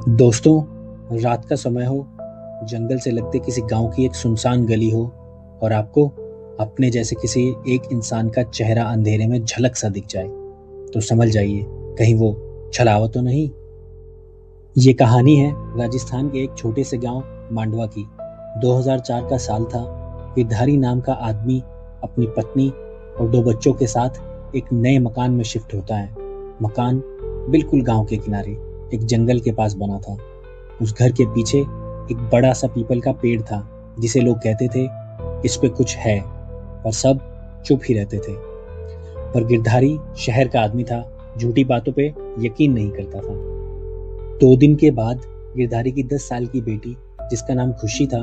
दोस्तों, रात का समय हो, जंगल से लगते किसी गांव की एक सुनसान गली हो और आपको अपने जैसे किसी एक इंसान का चेहरा अंधेरे में झलक सा दिख जाए, तो समझ जाइए कहीं वो छलावा तो नहीं। ये कहानी है राजस्थान के एक छोटे से गांव मांडवा की। 2004 का साल था। गिरधारी नाम का आदमी अपनी पत्नी और 2 बच्चों के साथ एक नए मकान में शिफ्ट होता है। मकान बिल्कुल गांव के किनारे एक जंगल के पास बना था। उस घर के पीछे एक बड़ा सा पीपल का पेड़ था जिसे लोग कहते थे इस पे कुछ है, पर सब चुप ही रहते थे। पर गिरधारी शहर का आदमी था, झूठी बातों पे यकीन नहीं करता था। 2 दिन के बाद गिरधारी की 10 साल की बेटी, जिसका नाम खुशी था,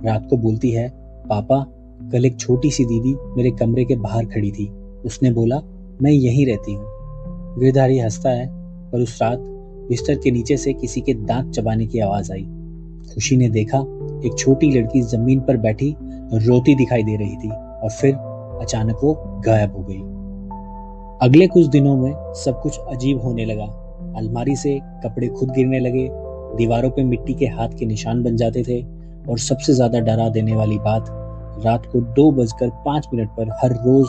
रात को बोलती है, पापा, कल एक छोटी सी दीदी मेरे कमरे के बाहर खड़ी थी। उसने बोला मैं यहीं रहती हूँ। गिरधारी हंसता है, पर उस रात बिस्तर के नीचे से किसी के दांत चबाने की आवाज आई। खुशी ने देखा एक छोटी लड़की जमीन पर बैठी रोती दिखाई दे रही थी और फिर अचानक वो गायब हो गई। अगले कुछ दिनों में सब कुछ अजीब होने लगा। अलमारी से कपड़े खुद गिरने लगे, दीवारों पे मिट्टी के हाथ के निशान बन जाते थे और सबसे ज्यादा डरा देने वाली बात, रात को 2:05 पर हर रोज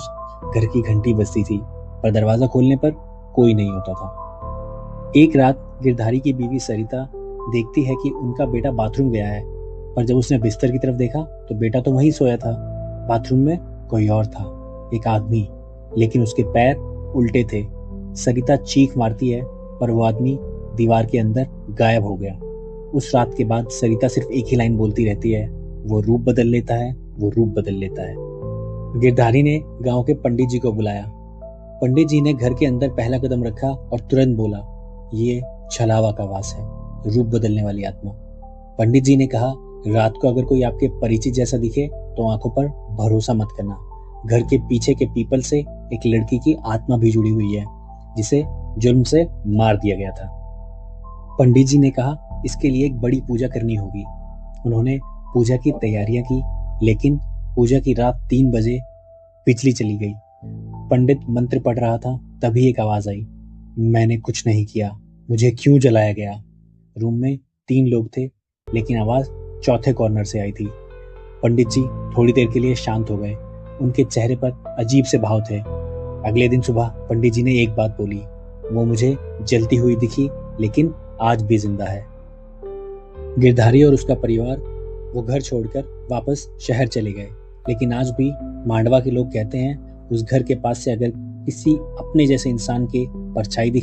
घर की घंटी बजती थी, पर दरवाजा खोलने पर कोई नहीं होता था। एक रात गिरधारी की बीवी सरिता देखती है कि उनका बेटा बाथरूम गया है, पर जब उसने बिस्तर की तरफ देखा तो बेटा तो वहीं सोया था। बाथरूम में कोई और था, एक आदमी, लेकिन उसके पैर उल्टे थे। सरिता चीख मारती है, पर वो आदमी दीवार के अंदर गायब हो गया। उस रात के बाद सरिता सिर्फ एक ही लाइन बोलती रहती है, वो रूप बदल लेता है, वो रूप बदल लेता है। गिरधारी ने गांव के पंडित जी को बुलाया। पंडित जी ने घर के अंदर पहला कदम रखा और तुरंत बोला, ये छलावा का वास है, रूप बदलने वाली आत्मा। पंडित जी ने कहा, रात को अगर कोई आपके परिचित जैसा दिखे तो आंखों पर भरोसा मत करना। घर के पीछे के पीपल से एक लड़की की आत्मा भी जुड़ी हुई है, जिसे जुर्म से मार दिया गया था। पंडित जी ने कहा, इसके लिए एक बड़ी पूजा करनी होगी। उन्होंने पूजा की तैयारियां की, लेकिन पूजा की रात 3 बजे बिजली चली गई। पंडित मंत्र पढ़ रहा था, तभी एक आवाज आई, मैंने कुछ नहीं किया, मुझे क्यों जलाया गया। रूम में 3 लोग थे, लेकिन आवाज चौथे कॉर्नर से आई थी। पंडित जी थोड़ी देर के लिए शांत हो गए। उनके चेहरे पर अजीब से भाव थे। अगले दिन सुबह पंडित जी ने एक बात बोली, वो मुझे जलती हुई दिखी, लेकिन आज भी जिंदा है। गिरधारी और उसका परिवार वो घर छोड़कर वापस शहर चले गए, लेकिन आज भी मांडवा के लोग कहते हैं उस घर के पास से अगर किसी अपने जैसे इंसान की परछाई दिखे